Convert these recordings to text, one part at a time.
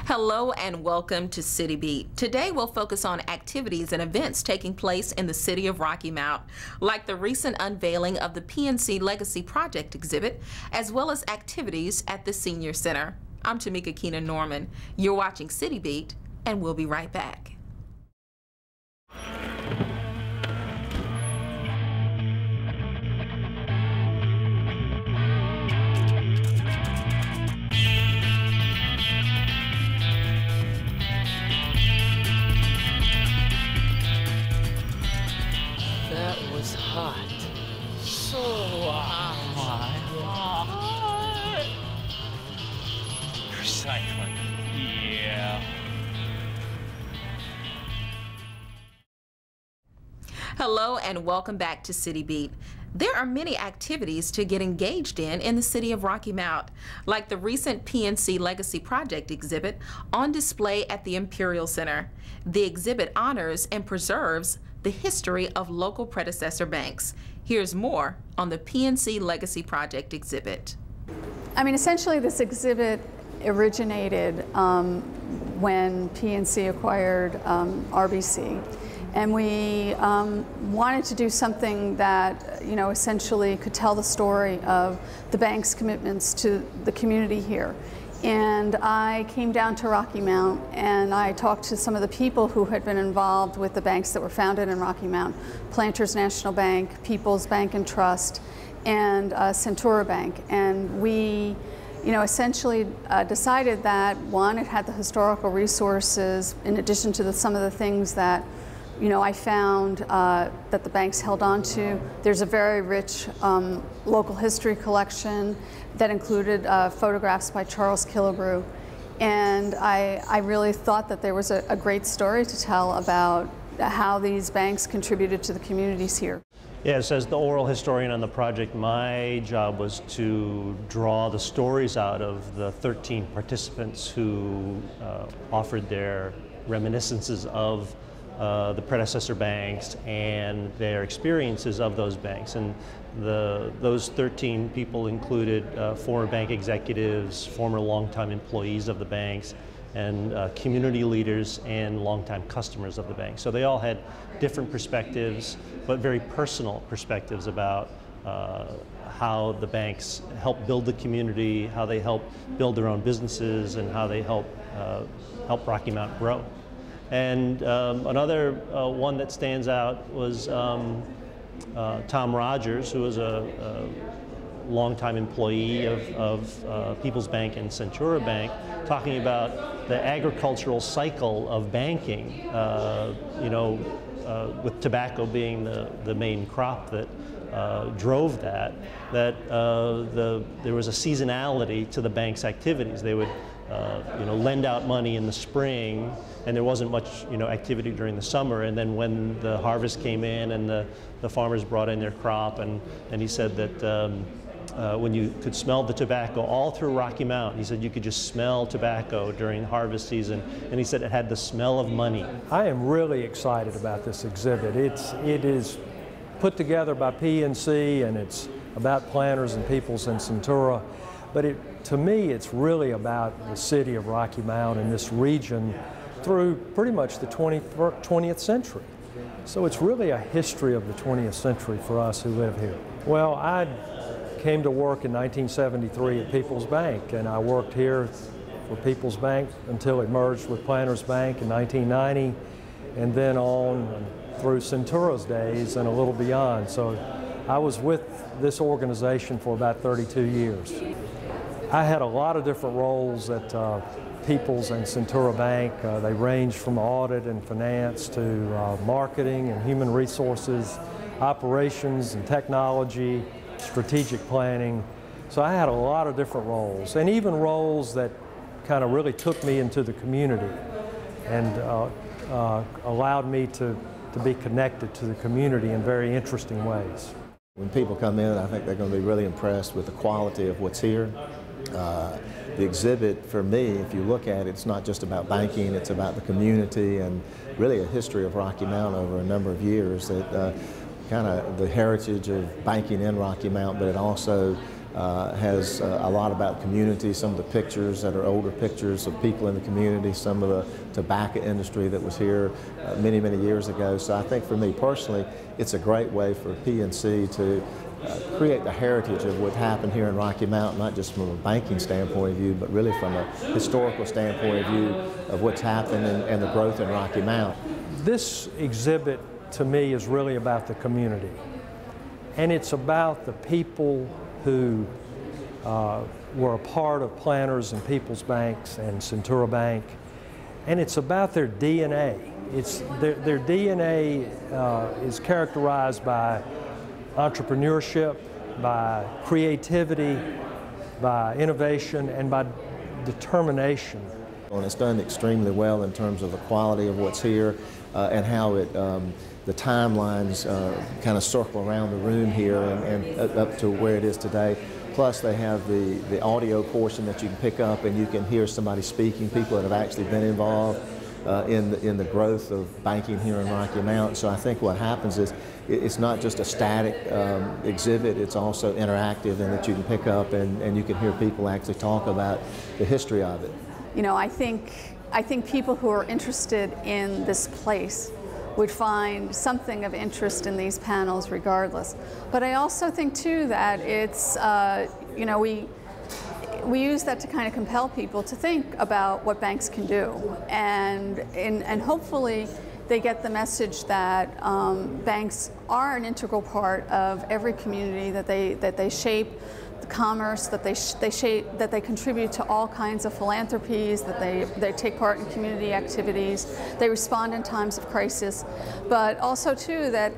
Hello and welcome to City Beat. Today we'll focus on activities and events taking place in the city of Rocky Mount, like the recent unveiling of the PNC Legacy Project exhibit, as well as activities at the Senior Center. I'm Tamika Keenan-Norman. You're watching City Beat, and we'll be right back. That was hot. So hot. Recycling. Yeah. Hello and welcome back to City Beat. There are many activities to get engaged in the city of Rocky Mount, like the recent PNC Legacy Project exhibit on display at the Imperial Center. The exhibit honors and preserves the history of local predecessor banks. Here's more on the PNC Legacy Project exhibit. Essentially this exhibit originated when PNC acquired RBC. And we wanted to do something that, essentially could tell the story of the bank's commitments to the community here. And I came down to Rocky Mount and I talked to some of the people who had been involved with the banks that were founded in Rocky Mount: Planters National Bank, People's Bank and Trust, and Centura Bank. And we essentially decided that, one, it had the historical resources in addition to some of the things that I found that the banks held on to. There's a very rich local history collection that included photographs by Charles Killebrew. And I really thought that there was a great story to tell about how these banks contributed to the communities here. Yes, as the oral historian on the project, my job was to draw the stories out of the 13 participants who offered their reminiscences of the predecessor banks and their experiences of those banks. And those 13 people included former bank executives, former longtime employees of the banks, and community leaders and longtime customers of the bank. So they all had different perspectives, but very personal perspectives about how the banks help build the community, how they help build their own businesses, and how they help Rocky Mount grow. And another one that stands out was Tom Rogers, who was a longtime employee of People's Bank and Centura Bank, talking about the agricultural cycle of banking, with tobacco being the main crop that drove that there was a seasonality to the bank's activities. They would lend out money in the spring, and there wasn't much activity during the summer. And then when the harvest came in and the farmers brought in their crop, and he said that when you could smell the tobacco all through Rocky Mount, he said you could just smell tobacco during harvest season, and he said it had the smell of money. I am really excited about this exhibit. It is put together by PNC, and it's about Planters and Peoples and Centura, but to me it's really about the city of Rocky Mount and this region through pretty much the 20th century. So it's really a history of the 20th century for us who live here. Well, I came to work in 1973 at People's Bank, and I worked here for People's Bank until it merged with Planters Bank in 1990, and then on through Centura's days and a little beyond. So I was with this organization for about 32 years. I had a lot of different roles at People's and Centura Bank. They ranged from audit and finance to marketing and human resources, operations and technology, strategic planning. So I had a lot of different roles, and even roles that kind of really took me into the community and allowed me to be connected to the community in very interesting ways. When people come in, I think they're going to be really impressed with the quality of what's here. The exhibit, for me, if you look at it, it's not just about banking, it's about the community and really a history of Rocky Mount over a number of years, that kind of the heritage of banking in Rocky Mount, but it also has a lot about community, some of the pictures that are older pictures of people in the community, some of the tobacco industry that was here many, many years ago. So I think for me personally, it's a great way for PNC to create the heritage of what happened here in Rocky Mount, not just from a banking standpoint of view, but really from a historical standpoint of view of what's happened and the growth in Rocky Mount. This exhibit to me is really about the community, and it's about the people who were a part of Planters and People's Banks and Centura Bank, and it's about their DNA. Their DNA is characterized by entrepreneurship, by creativity, by innovation, and by determination. And it's done extremely well in terms of the quality of what's here and how it, the timelines kind of circle around the room here and up to where it is today. Plus they have the audio portion that you can pick up and you can hear somebody speaking, people that have actually been involved in the growth of banking here in Rocky Mount. So I think what happens is it's not just a static exhibit, it's also interactive in that you can pick up and you can hear people actually talk about the history of it. You know, I think people who are interested in this place would find something of interest in these panels regardless. But I also think too that it's, you know, we use that to kind of compel people to think about what banks can do, and hopefully they get the message that banks are an integral part of every community, that they shape the commerce, that they contribute to all kinds of philanthropies, that they take part in community activities, they respond in times of crisis, but also too that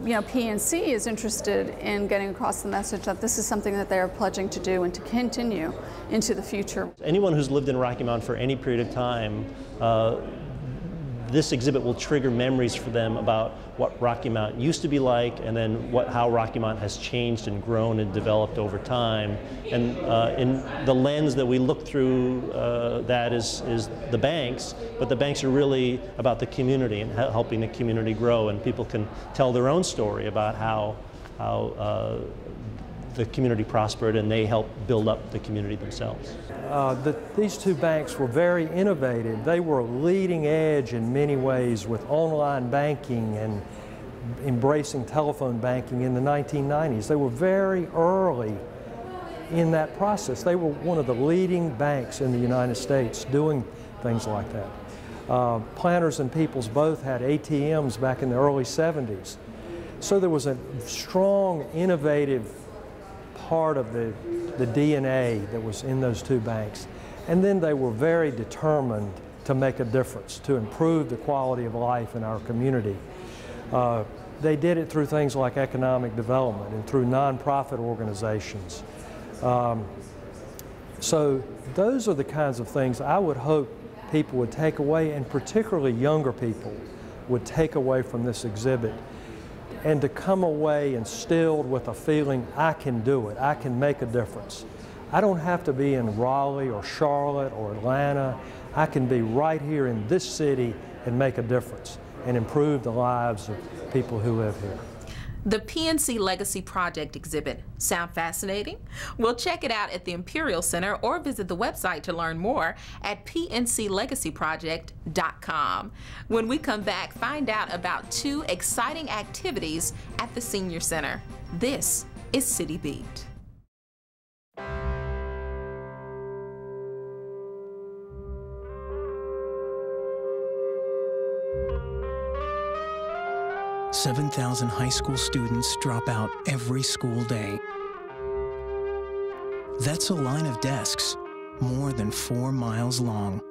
you know, PNC is interested in getting across the message that this is something that they are pledging to do and to continue into the future. Anyone who's lived in Rocky Mount for any period of time, this exhibit will trigger memories for them about what Rocky Mount used to be like, and then how Rocky Mount has changed and grown and developed over time. And in the lens that we look through, that is the banks, but the banks are really about the community and helping the community grow, and people can tell their own story about how the community prospered and they helped build up the community themselves. These two banks were very innovative. They were leading edge in many ways with online banking and embracing telephone banking in the 1990s. They were very early in that process. They were one of the leading banks in the United States doing things like that. Planters and Peoples both had ATMs back in the early 70s. So there was a strong, innovative part of the DNA that was in those two banks. And then they were very determined to make a difference, to improve the quality of life in our community. They did it through things like economic development and through nonprofit organizations. So those are the kinds of things I would hope people would take away, and particularly younger people would take away from this exhibit, and to come away instilled with a feeling, I can do it, I can make a difference. I don't have to be in Raleigh or Charlotte or Atlanta. I can be right here in this city and make a difference and improve the lives of people who live here. The PNC Legacy Project exhibit. Sound fascinating? Well, check it out at the Imperial Center or visit the website to learn more at pnclegacyproject.com. When we come back, find out about 2 exciting activities at the Senior Center. This is City Beat. $7,000 high school students drop out every school day. That's a line of desks more than 4 miles long.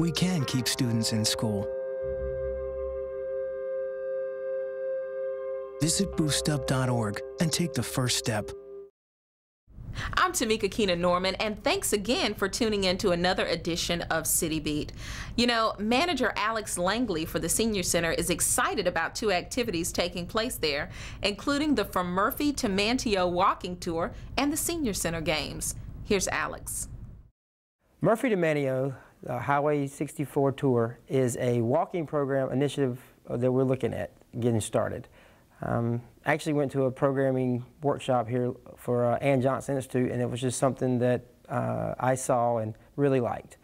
We can keep students in school. Visit boostup.org and take the first step. I'm Tamika Keena Norman, and thanks again for tuning in to another edition of City Beat. You know, manager Alex Langley for the Senior Center is excited about 2 activities taking place there, including the From Murphy to Manteo walking tour and the Senior Center games. Here's Alex. Murphy to Manteo, Highway 64 tour, is a walking program initiative that we're looking at getting started. Actually went to a programming workshop here for Ann Johnson Institute, and it was just something that I saw and really liked.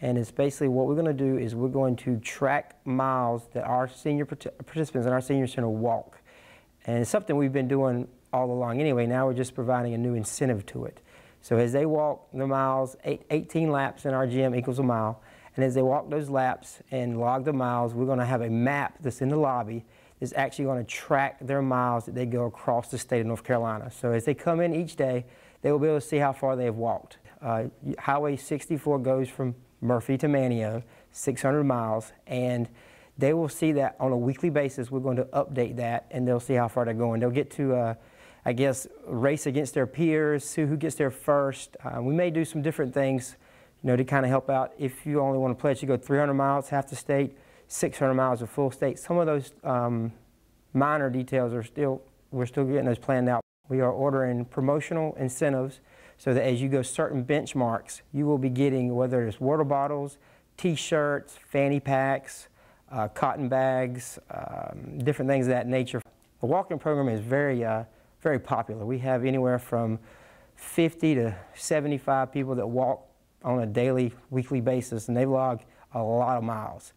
And it's basically what we're going to do is we're going to track miles that our senior participants in our senior center walk. And it's something we've been doing all along anyway. Now we're just providing a new incentive to it. So as they walk the miles, 18 laps in our gym equals a mile. And as they walk those laps and log the miles, we're going to have a map that's in the lobby that's actually going to track their miles that they go across the state of North Carolina. So as they come in each day, they will be able to see how far they have walked. Highway 64 goes from Murphy to Manteo, 600 miles, and they will see that on a weekly basis. We're going to update that, and they'll see how far they're going. They'll get to, I guess, race against their peers, see who gets there first. We may do some different things, you know, to kind of help out. If you only want to pledge to go 300 miles, half the state, 600 miles of full state. Some of those minor details are we're still getting those planned out. We are ordering promotional incentives so that as you go certain benchmarks, you will be getting, whether it's water bottles, t-shirts, fanny packs, cotton bags, different things of that nature. The walking program is very popular. We have anywhere from 50 to 75 people that walk on a daily, weekly basis, and they log a lot of miles.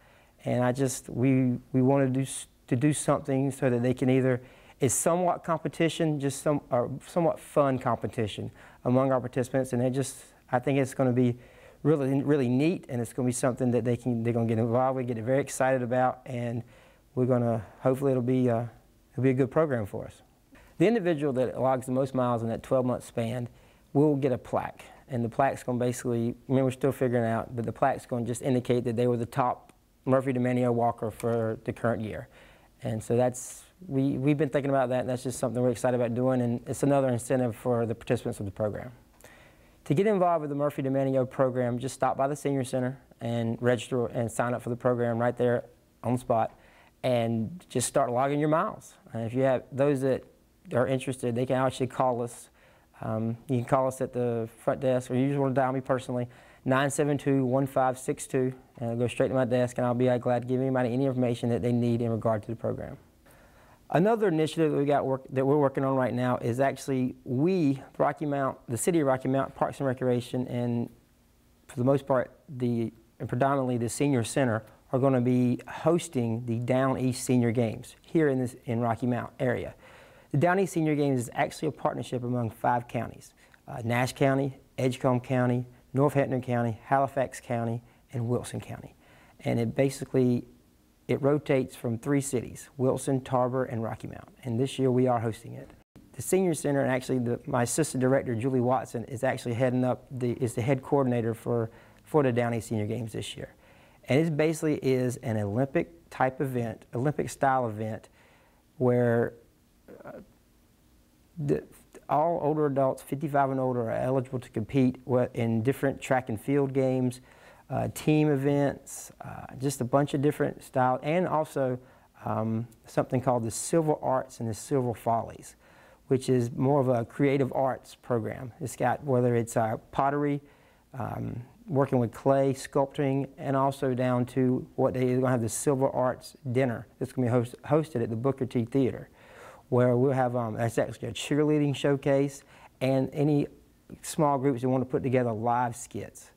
And we wanted to do something so that they can either, it's somewhat competition, just somewhat fun competition among our participants, and I think it's going to be really neat, and it's going to be something that they're going to get involved with, get very excited about, and we're going to, hopefully it'll be a good program for us. The individual that logs the most miles in that 12-month span will get a plaque, and the plaque's going to basically, I mean, we're still figuring it out, but the plaque's going to just indicate that they were the top Murphy to Manteo walker for the current year. And so we've been thinking about that, and that's just something we're excited about doing, and it's another incentive for the participants of the program. To get involved with the Murphy to Manteo program, just stop by the Senior Center and register and sign up for the program right there on the spot, and just start logging your miles. And if you have those that are interested, they can actually call us. You can call us at the front desk, or you just want to dial me personally, 972-1562, and I'll go straight to my desk, and I'll be glad to give anybody any information that they need in regard to the program. Another initiative that we're working on right now is actually the City of Rocky Mount Parks and Recreation, and for the most part, and predominantly the Senior Center, are going to be hosting the Down East Senior Games here in Rocky Mount area. The Down East Senior Games is actually a partnership among 5 counties: Nash County, Edgecombe County, North Hetner County, Halifax County, and Wilson County. And it rotates from 3 cities: Wilson, Tarboro, and Rocky Mount. And this year we are hosting it. The Senior Center, and actually my assistant director, Julie Watson, is actually heading up, is the head coordinator for the Down East Senior Games this year. And it basically is an Olympic type event, Olympic style event, where all older adults, 55 and older, are eligible to compete in different track and field games, team events, just a bunch of different styles, and also something called the Silver Arts and the Silver Follies, which is more of a creative arts program. It's got, whether it's pottery, working with clay, sculpting, and also down to they're going to have the Silver Arts Dinner that's going to be hosted at the Booker T Theater, where we'll have, that's actually a cheerleading showcase, and any small groups that want to put together live skits,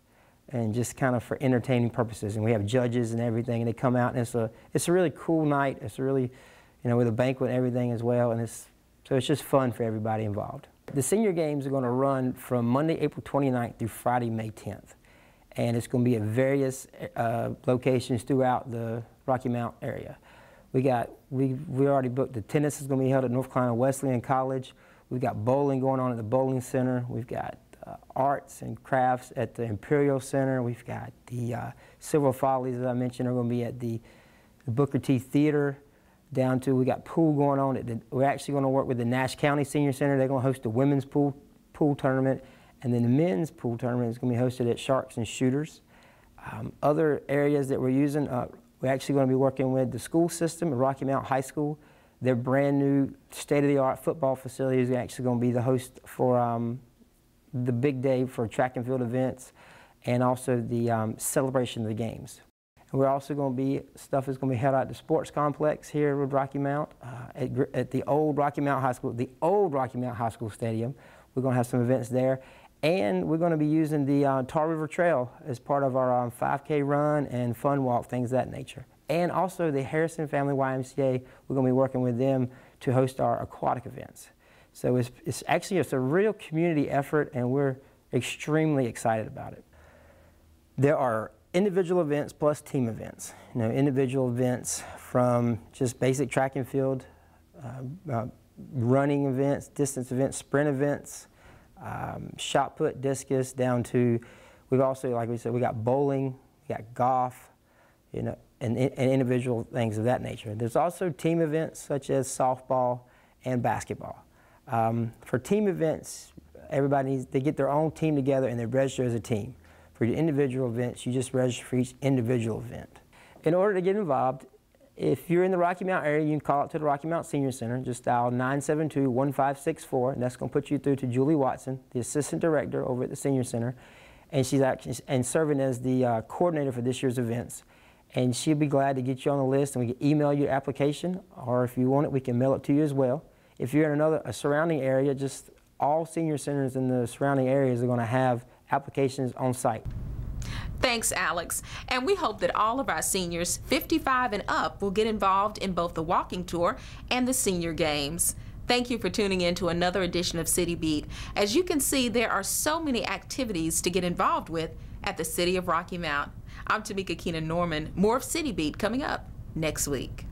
and just kind of for entertaining purposes. And we have judges and everything, and they come out, and it's a really cool night. It's a really, with a banquet and everything as well, and so it's just fun for everybody involved. The Senior Games are going to run from Monday, April 29th through Friday, May 10th. And it's going to be at various locations throughout the Rocky Mount area. We already booked, the tennis is going to be held at North Carolina Wesleyan College. We've got bowling going on at the bowling center. We've got arts and crafts at the Imperial Center. We've got the Silver Follies, as I mentioned, are going to be at the Booker T Theater. We got pool going on. We're actually going to work with the Nash County Senior Center. They're going to host the women's pool tournament. And then the men's pool tournament is going to be hosted at Sharks and Shooters. Other areas that we're using, we're actually going to be working with the school system at Rocky Mount High School. Their brand new state-of-the-art football facility is actually going to be the host for the big day for track and field events, and also the celebration of the games. And we're also going to be, stuff is going to be held at the sports complex here with Rocky Mount, at the old Rocky Mount High School, the old Rocky Mount High School Stadium. We're going to have some events there. And we're going to be using the Tar River Trail as part of our 5K run and fun walk, things of that nature. And also the Harrison Family YMCA, we're going to be working with them to host our aquatic events. So it's actually a real community effort, and we're extremely excited about it. There are individual events plus team events. You know, individual events from just basic track and field, running events, distance events, sprint events, shot put, discus, down to, we've also, like we said, we got bowling, we got golf, you know, and individual things of that nature. There's also team events such as softball and basketball. For team events, everybody needs, they get their own team together and they register as a team. For your individual events, you just register for each individual event. In order to get involved, if you're in the Rocky Mount area, you can call up to the Rocky Mount Senior Center. Just dial 972-1564, and that's going to put you through to Julie Watson, the Assistant Director over at the Senior Center, and she's actually serving as the coordinator for this year's events. And she'll be glad to get you on the list, and we can email you your application, or if you want it, we can mail it to you as well. If you're in a surrounding area, just all senior centers in the surrounding areas are going to have applications on site. Thanks, Alex. And we hope that all of our seniors 55 and up will get involved in both the walking tour and the senior games. Thank you for tuning in to another edition of City Beat. As you can see, there are so many activities to get involved with at the City of Rocky Mount. I'm Tamika Keenan Norman. More of City Beat coming up next week.